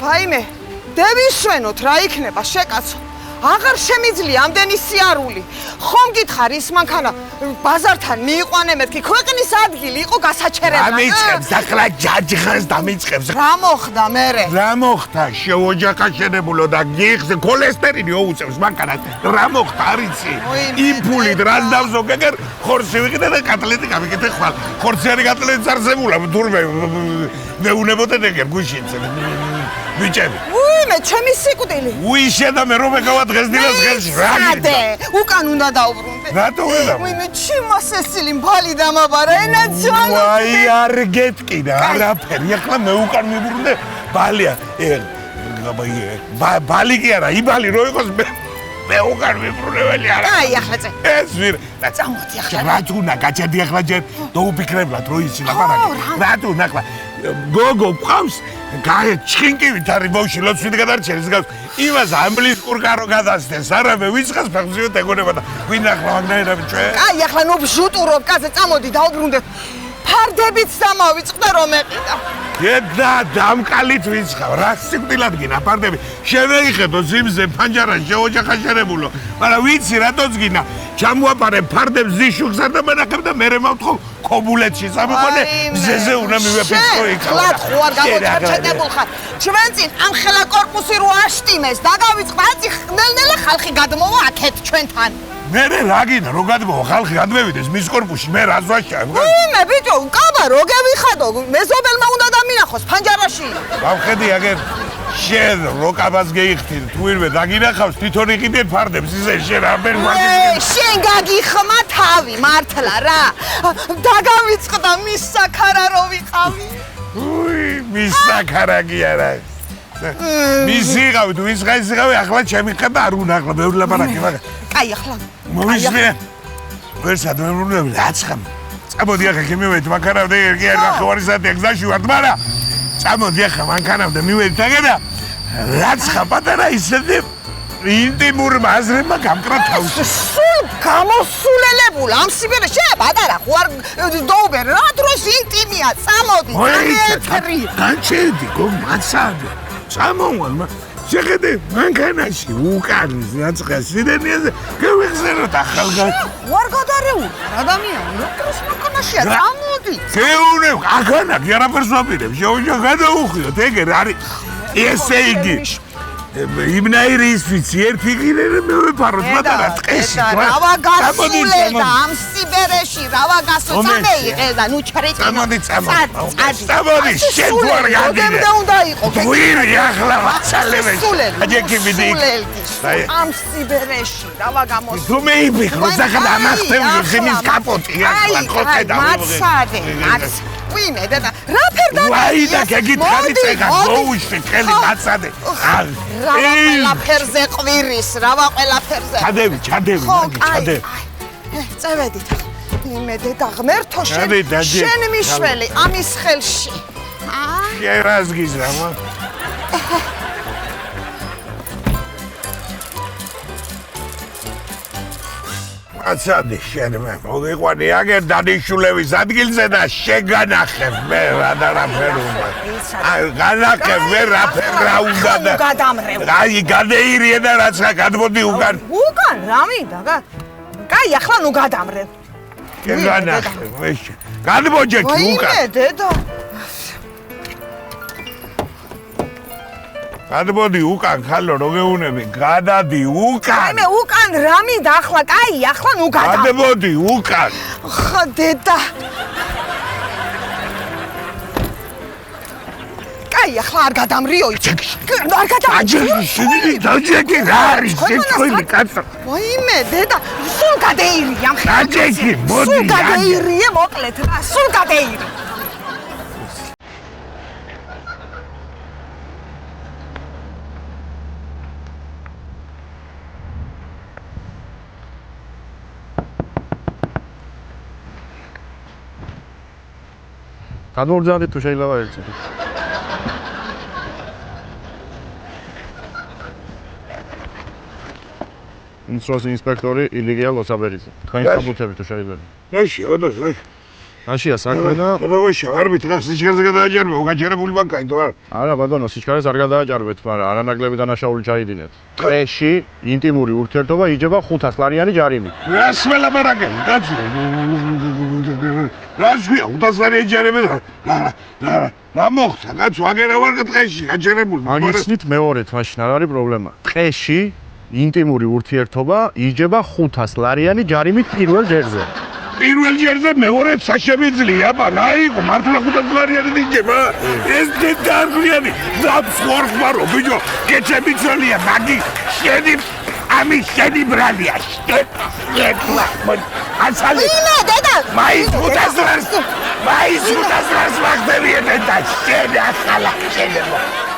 ვაიმე, დევისვენოთ რა იქნება შეკაცო. აღარ შემიძლია ამდენი სიარული. ხომ გითხარ ის მანქანა ბაზართან მიიყვანე მეთქი ქვეყნის ადგილი იყო გასაჩერებლად. დამიწყებს ახლა ჯაჯღას დამიწყებს. რა მოხდა მერე? რა მოხდა? შეოჯახაშენებულო და გიხზე ქოლესტერინის ოუწევს მანქანას. რა მოხდა არიცი? იმფულით რას დავზოგეგერ ხორცი ვიყიდე და კატლეტი გავიკეთე ხვალ. ხორციანი კატლეტი წარსებულა თურმე მეუნებოდე ეგერ გუშინც. ბიჭები. უიმე, ჩემი სიკვდილი. უიშედა მე რომ ეკავა დღეს დილას ხელში. რა გინდა? უკან უნდა დავბრუნდე. რატო ვედა? უიმე, ჩემასესილი mbali დამაბარა ენაცვალო. ვაი, არ გეტკიდა, არაფერი. ახლა მე უკან მიბრუნდე. ბალია. ბალი კი არა, იბალი რო იყოს მე უკან მიბრუნებელი არა. აი, ახლა წე. ეს ვირ. წამოდი ახლა. რა თუნა, გაჭედი ახლა ჯერ დაუფიქრებლად რო ისი ლაპარაკი. რა თუნა ახლა გოგო ყავს გაი ჩხინკივით არის ბავში ლოცვით გადარჩენის გავს იმას ამბლის კურკარო გადასცეს არამე ვიწყას ფეხბურთით ეგონება და ვინ ახლა მაგნაირები ჩვენ აი ახლა ნუ ბჟუტურობ კაზე წამოდი დავბრუნდეთ ფარდებიც დამავიწყდა რომ ეყიდა ედა დამკალით ვიწყავ რა სიკვდილად გინა ფარდები შემეიხედო ზიმზე ფანჯარა შეოჯახაშენებულო მაგრამ ვიცი რატოც გინა ჩამოაპარე ფარდებს ზიშუხსა და მენახებ და მე მოვთხოვ ქობულეთში სამიყონე მზეზე უნდა მივეფიქრო იქ ხლა ხوار გამოჩერჩედებულ ხარ ჩვენ წინ ამ ხელა корпуსი რო აშტიმეს დაგავიწყდა აცი ხნელნელა ხალხი გადმოვა აქეთ ჩვენთან მე რა გინდა რო გადმოვა ხალხი გადმევიდეს მის корпуსში მე რა ზვაშა მე ბიჭო კაბა რო გევიხადო მეზობელმა უნდა დამინახოს ფანჯარაში გავხედი აგერ შენ როკაბას გეიხთინ თუ ვინმე დაგინახავს თვითონ იყიდე ფარდებს ისე შენ ამბერ მაგის შენ გაგიხმა თავი მართლა რა დაგავიწყდა მის საქარა რო ვიყავი უი მის საქარა კი არა მის იყავი თუ ის ხაის იყავი ახლა ჩემი ხება არ უნდა ახლა ბევრი ლაპარაკი მაგრამ კაი ახლა მოვისმე ვერსად ვერ უნდა რაცხა წამოდი ახლა ქიმივედი მანქანამდე კი არა ხوارი საათი გზაში ვარ მაგრამ წამოდი ახლა მანქანამდე მივედი და რაცხა პატარა ისეთი ინტიმურმა აზრებმა გამკრა თავში სულ გამოსულელებულ ამ სიბერე შე პატარა ხوار დოუბერ რა დროს ინტიმია წამოდი წამეთრი განჩერდი გო მაცადე წამოვალ შეხედე მანქანაში უკანის რაცხა სიდენიაზე გავიხსენოთ ახალგაზრდა ხوار გადარეული ადამიანი რა დროს მანქანაშია წამოდი გეუნებ ახანა კი არაფერს ვაპირებ შეუჯა გადაუხიოთ ეგერ არის ესე იგი იმნაირის ვიცი ერთი ღირე მე ვეფაროთ პატარა ტყეში რავა გასულედა ამ სიბერეში რავა გასულედა და ნუ ჩრეკინო წამოდი შენ თუ არ გაგიდე და უნდა იყო ვირი ახლა ვაცალებ აჯექი მიდი ამ სიბერეში რავა გამოსული თუ მეიფიქრო ზახდა ამახტევი ხიმის კაპოტი ახლა ხოთედა მაცადე ვინე და რა ფერდა ვაი და გეკითხარი წეგა მოუშვი ხელი მაცადე რავა ყველაფერზე ყვირის რავა ყველაფერზე ჩადევი წევედით იმე დედა ღმერთო შენ მიშველი ამის ხელში შენ რას გიზრა აცადე შენ მოგიყვანი აგერ დანიშნულების ადგილზე და შეგანახებ მე რა და რა ფერუმა აი განახებ მე რა ფერა უნდა და აი გადეირიე და რაცა გადმოდი უკან რა მინდა კაი ახლა ნუ გადამრებ შეგანახებ მე გადმოჯექი უკან ვაიმე დედა გადმოდი უკან ხალო რო გეუნები გადადი უკან აიმე უკან რა მინდა ახლა კაი ახლა ნუ გადმოდი უკან ხა დედა კაი ახლა არ გადამრიო არ გადამრიო დაჯექი რა არის შეკვილი კაცო ვაიმე დედა სულ გადეირია დაჯექი მოდი სულ გადეირია მოკლედ რა სულ გადეირია გადმორძალეთ თუ შეიძლება ერთი. ინსტრუქციის ინსპექტორი ილიგია ლოსაბერიძე. თქვენი საბუთები თუ შეიძლება. ეში, ოდოს. რაშია საქმე და როეშა არ მითხრას სიჩქარეზე გადააჯერებო, გაჯერებული მანქანით ვარ. არა ბატონო, სიჩქარეს არ გადააჭარბეთ, მაგრამ არანაკლები დანაშაული ჩაიდინეთ. ტყეში ინტიმური ურთიერთობა იჯება 500 ლარიანი ჯარიმით. რას ველაპარაკენ, კაცო? რას ქვია, 500 ლარიანი ჯარიმით? რა მოხდა, კაცო, აგერა ვარ ტყეში, გაჯერებული. მაგიცნით მეორეთ, მაშინ არ არის პრობლემა. ტყეში ინტიმური ურთიერთობა იჯება 500 ლარიანი ჯარიმით პირველ ჯერზე. პირველ ჯერზე მეორედ საშემიძლია, რა იყო, მართლა 500 ლარიანი მიჯება? ეს დედაგვიანი, დაფსვარხმარო, ბიჭო, გეჩებიცოლია, მაგი, შენი ამის შენი ბრალია, შეტლა, ასალი. ინა, დედა! მაის 500 ლარს მაგდები და შენი ახლა შედება.